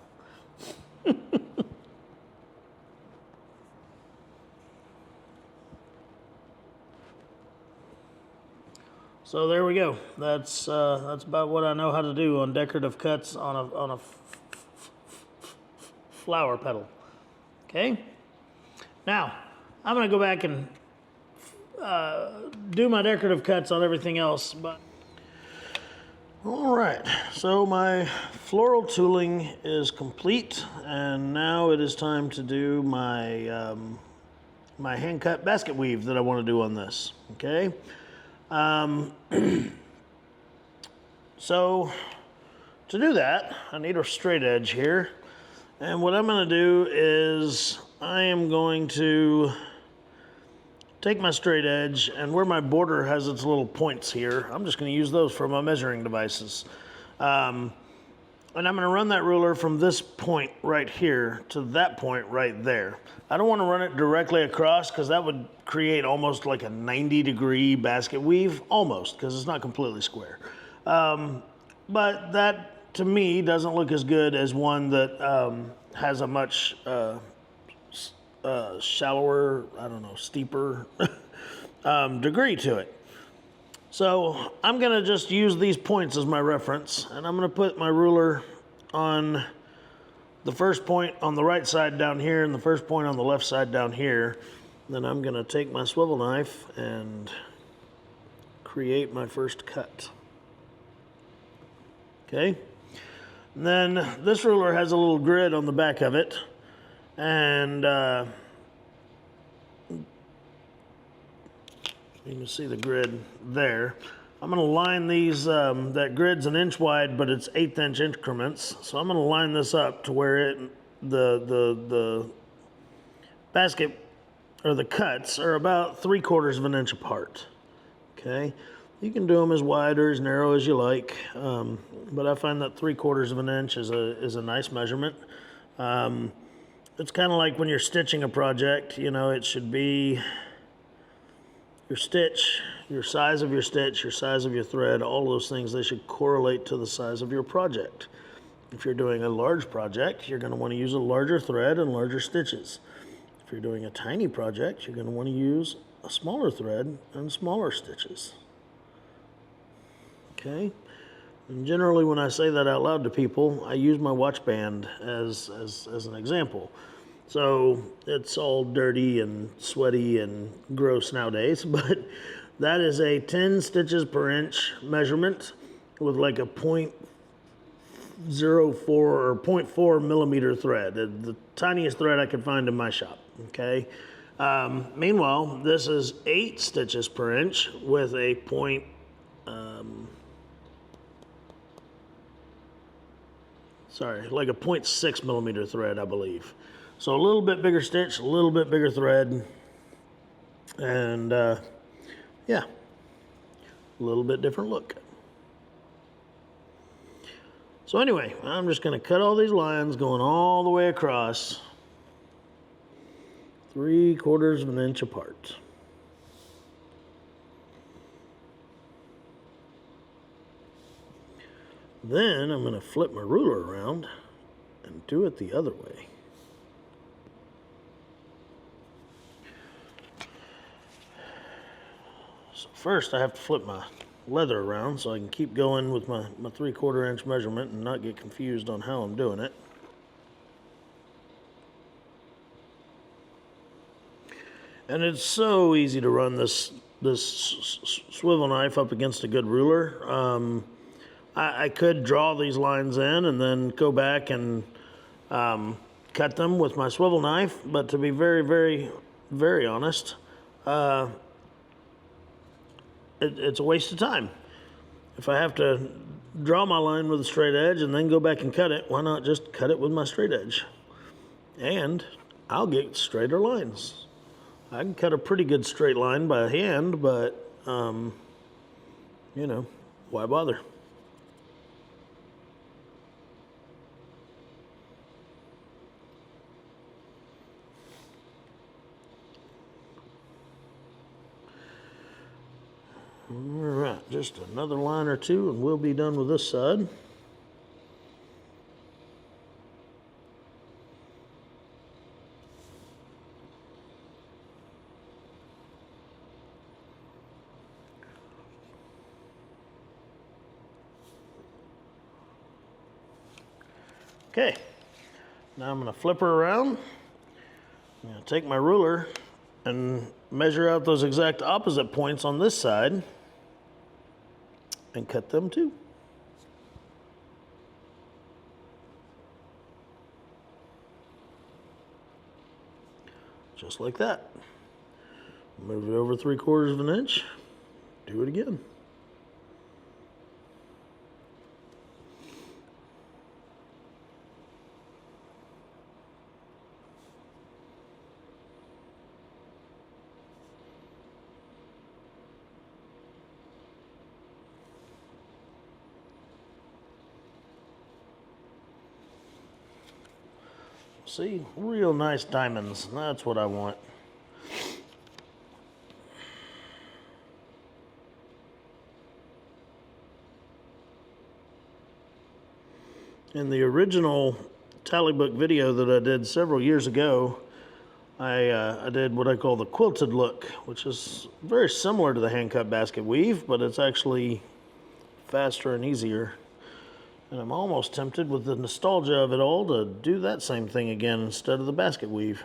So there we go. That's about what I know how to do on decorative cuts on a flower petal. Okay. Now I'm going to go back and do my decorative cuts on everything else. But all right. So my floral tooling is complete, and now it is time to do my my hand cut basket weave that I want to do on this. Okay. So to do that, I need a straight edge here. And what I'm going to do is I am going to take my straight edge, and where my border has its little points here, I'm just going to use those for my measuring devices. And I'm going to run that ruler from this point right here to that point right there. I don't want to run it directly across because that would create almost like a 90-degree basket weave, almost, because it's not completely square. But that, to me, doesn't look as good as one that has a much shallower, I don't know, steeper degree to it. So I'm going to just use these points as my reference, and I'm going to put my ruler on the first point on the right side down here and the first point on the left side down here. Then I'm going to take my swivel knife and create my first cut. Okay. And then this ruler has a little grid on the back of it, and you can see the grid there. I'm going to line these, that grid's an inch wide, but it's 1/8 inch increments. So I'm going to line this up to where the basket or the cuts are about 3/4 of an inch apart. Okay. You can do them as wide or as narrow as you like, but I find that 3/4 of an inch is a nice measurement. It's kind of like when you're stitching a project, you know, it should be your stitch, your size of your stitch, your size of your thread, all those things, they should correlate to the size of your project. If you're doing a large project, you're going to want to use a larger thread and larger stitches. If you're doing a tiny project, you're going to want to use a smaller thread and smaller stitches. Okay? And generally when I say that out loud to people, I use my watch band as an example. So it's all dirty and sweaty and gross nowadays, but that is a 10 stitches per inch measurement with like a 0.04 or 0.4 millimeter thread, the tiniest thread I could find in my shop. Okay. Meanwhile, this is 8 stitches per inch with a like a 0.6 millimeter thread, I believe. So a little bit bigger stitch, a little bit bigger thread, and yeah, a little bit different look. So anyway, I'm just going to cut all these lines going all the way across, 3/4 of an inch apart. Then I'm going to flip my ruler around and do it the other way. So first I have to flip my leather around so I can keep going with my 3/4 inch measurement and not get confused on how I'm doing it. And it's so easy to run this swivel knife up against a good ruler. I could draw these lines in and then go back and cut them with my swivel knife, but to be very, very, very honest, it's a waste of time. If I have to draw my line with a straight edge and then go back and cut it, why not just cut it with my straight edge? And I'll get straighter lines. I can cut a pretty good straight line by hand, but, you know, why bother? All right, just another line or two and we'll be done with this side. Okay, now I'm gonna flip her around. I'm gonna take my ruler and measure out those exact opposite points on this side and cut them too. Just like that. Move it over 3/4 of an inch. Do it again. See, real nice diamonds. That's what I want. In the original tally book video that I did several years ago, I did what I call the quilted look, which is very similar to the hand cut basket weave, but it's actually faster and easier. And I'm almost tempted with the nostalgia of it all to do that same thing again instead of the basket weave.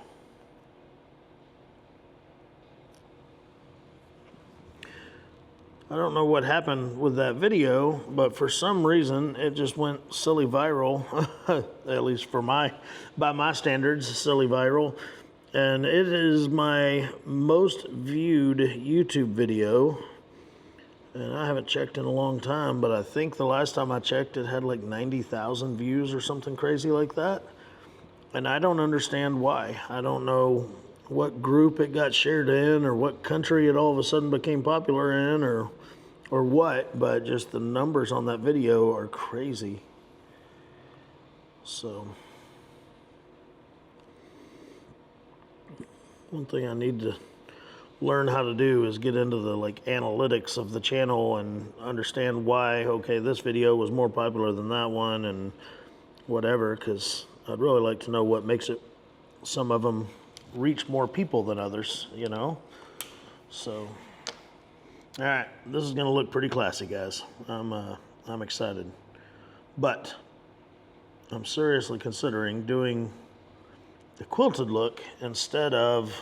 I don't know what happened with that video, but for some reason it just went silly viral, at least by my standards, silly viral. And it is my most viewed YouTube video. And I haven't checked in a long time, but I think the last time I checked, it had like 90,000 views or something crazy like that. And I don't understand why. I don't know what group it got shared in or what country it all of a sudden became popular in or what, but just the numbers on that video are crazy. So, one thing I need to learn how to do is get into the analytics of the channel and understand why, okay, this video was more popular than that one and whatever, because I'd really like to know what makes it, some of them reach more people than others, you know? So, all right, this is gonna look pretty classy, guys. I'm excited. But I'm seriously considering doing the quilted look instead of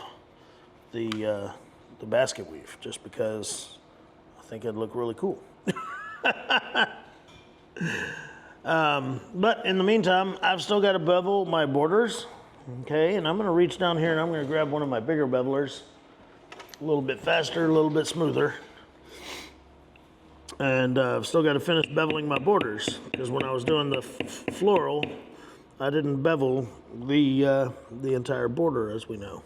the basket weave, just because I think it'd look really cool. But in the meantime, I've still got to bevel my borders, okay? And I'm gonna reach down here and I'm gonna grab one of my bigger bevelers, a little bit faster, a little bit smoother. And I've still got to finish beveling my borders, because when I was doing the floral, I didn't bevel the entire border, as we know.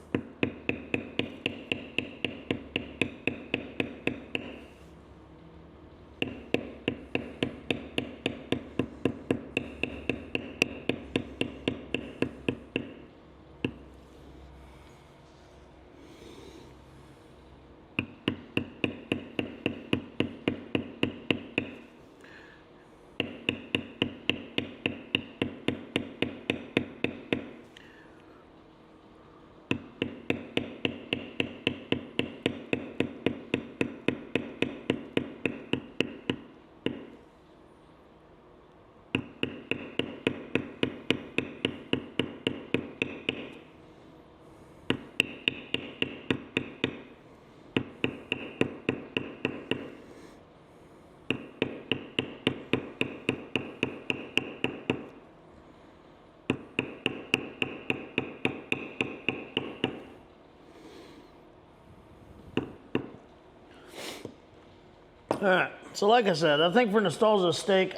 All right, so like I said, I think for nostalgia's sake,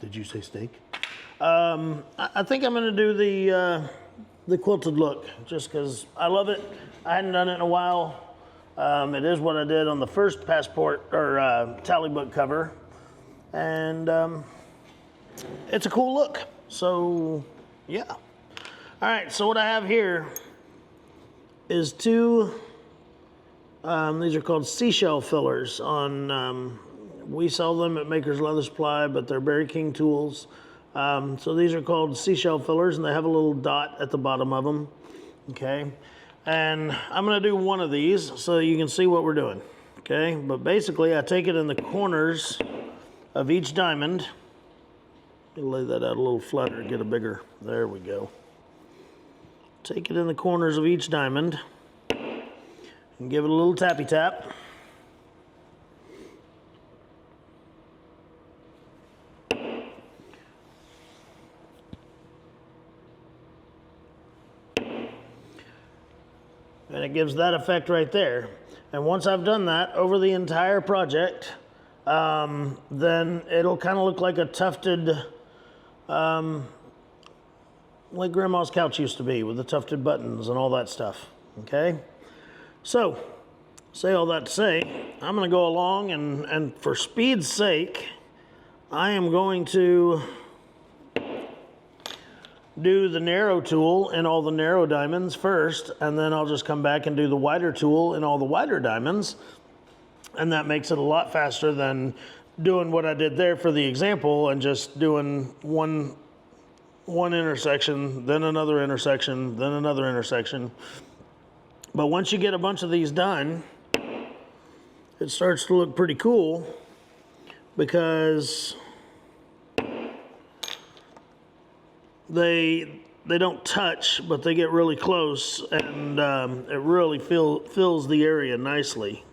did you say steak? I think I'm gonna do the quilted look, just because I love it. I hadn't done it in a while. It is what I did on the first passport or tally book cover, and it's a cool look. So yeah. All right, so what I have here is two. These are called seashell fillers. We sell them at Maker's Leather Supply, but they're Berry King tools. So these are called seashell fillers, and they have a little dot at the bottom of them. Okay, and I'm going to do one of these so you can see what we're doing. Okay, but basically I take it in the corners of each diamond, Lay that out a little flatter, get a bigger, there we go. Take it in the corners of each diamond and give it a little tappy tap. And it gives that effect right there. And once I've done that over the entire project, then it'll kind of look like a tufted, like Grandma's couch used to be with the tufted buttons and all that stuff, okay? So, say all that to say, I'm gonna go along and for speed's sake, I am going to do the narrow tool in all the narrow diamonds first, and then I'll just come back and do the wider tool in all the wider diamonds. And that makes it a lot faster than doing what I did there for the example and just doing one intersection, then another intersection, then another intersection. But once you get a bunch of these done, it starts to look pretty cool because they don't touch, but they get really close, and it really fills the area nicely.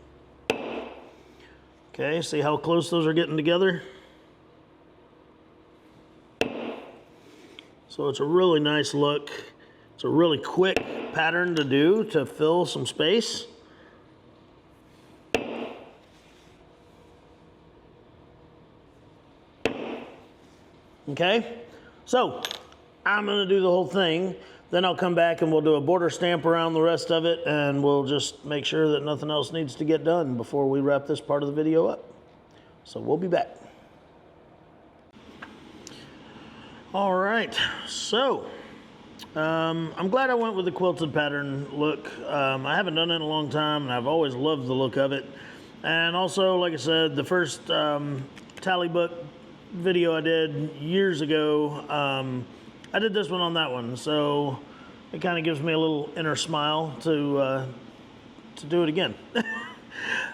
Okay, see how close those are getting together? So it's a really nice look. It's a really quick pattern to do to fill some space. Okay, so I'm gonna do the whole thing, then I'll come back and we'll do a border stamp around the rest of it, and we'll just make sure that nothing else needs to get done before we wrap this part of the video up. So we'll be back. All right, so I'm glad I went with the quilted pattern look. I haven't done it in a long time, and I've always loved the look of it. And also, like I said, the first tally book video I did years ago, I did this one on that one, so it kind of gives me a little inner smile to do it again.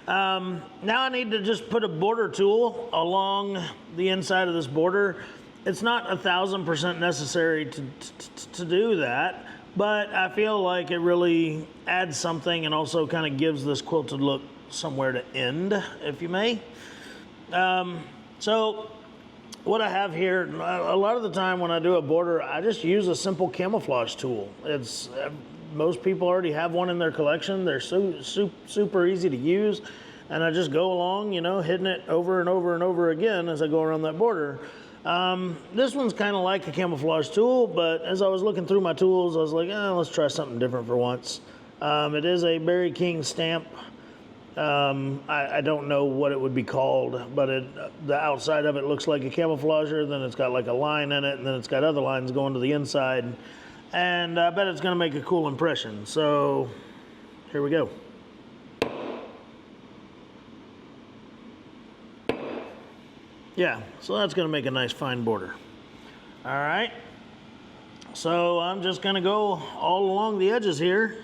Now I need to just put a border tool along the inside of this border. It's not 1000% necessary to do that, but I feel like it really adds something and also kind of gives this quilted look somewhere to end, if you may. So what I have here, a lot of the time when I do a border, I just use a simple camouflage tool. It's most people already have one in their collection. They're super easy to use, and I just go along, you know, hitting it over and over and over again as I go around that border. This one's kind of like a camouflage tool, but as I was looking through my tools, I was like, let's try something different for once. It is a Berry King stamp. I don't know what it would be called, but the outside of it looks like a camouflager, then it's got like a line in it, and then it's got other lines going to the inside, and I bet it's going to make a cool impression. So here we go. Yeah, so that's going to make a nice fine border. All right, so I'm just going to go all along the edges here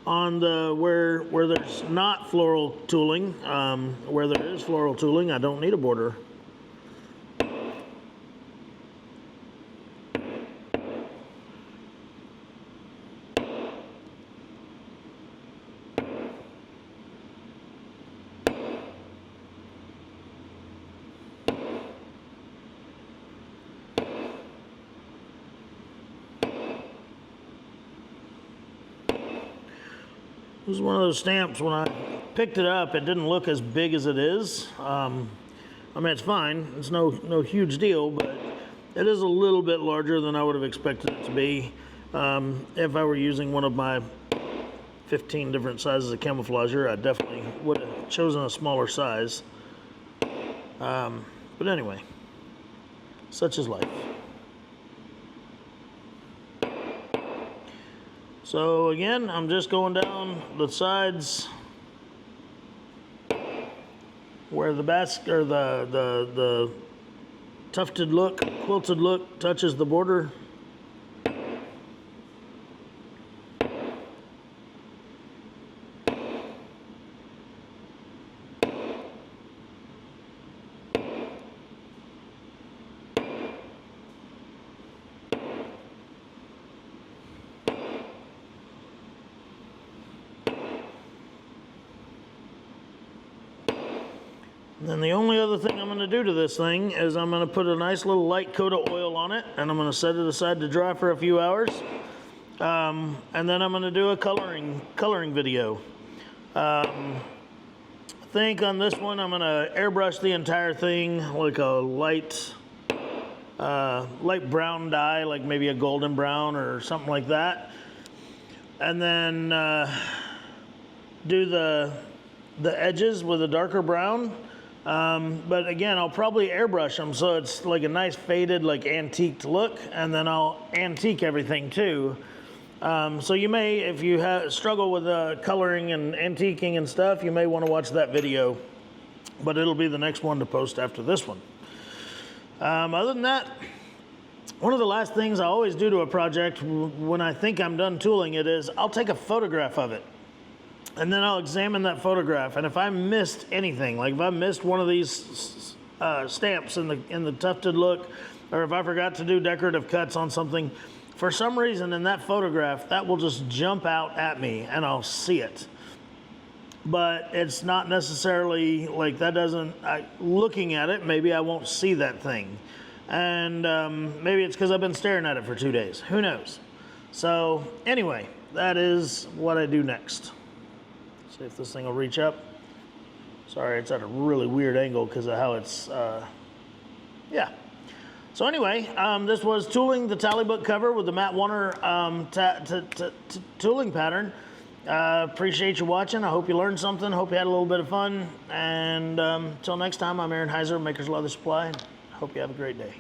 on the where there's not floral tooling. Where there is floral tooling, I don't need a border. This is one of those stamps, when I picked it up, it didn't look as big as it is. I mean, it's fine. It's no huge deal, but it is a little bit larger than I would have expected it to be if I were using one of my 15 different sizes of camouflager. I definitely would have chosen a smaller size. But anyway, such is life. So again, I'm just going down the sides where the the tufted look, quilted look touches the border. And then the only other thing I'm going to do to this thing is I'm going to put a nice little light coat of oil on it, and I'm going to set it aside to dry for a few hours. And then I'm going to do a coloring video. I think on this one I'm going to airbrush the entire thing like a light brown dye, like maybe a golden brown or something like that. And then do the edges with a darker brown. But again, I'll probably airbrush them so it's like a nice faded, like antiqued look, and then I'll antique everything too. So you may, if you struggle with coloring and antiquing and stuff, you may want to watch that video, but it'll be the next one to post after this one. Other than that, one of the last things I always do to a project when I think I'm done tooling it is I'll take a photograph of it. And then I'll examine that photograph, and if I missed anything, like if I missed one of these stamps in the tufted look, or if I forgot to do decorative cuts on something, for some reason in that photograph, that will just jump out at me, and I'll see it. But it's not necessarily like that looking at it, maybe I won't see that thing. And maybe it's because I've been staring at it for 2 days. Who knows? So anyway, that is what I do next. See if this thing will reach up. Sorry, it's at a really weird angle because of how it's, yeah. So anyway, this was tooling the tally book cover with the Matt Wanner tooling pattern. Appreciate you watching. I hope you learned something. Hope you had a little bit of fun. And until next time, I'm Aaron Heiser, Maker's Leather Supply. Hope you have a great day.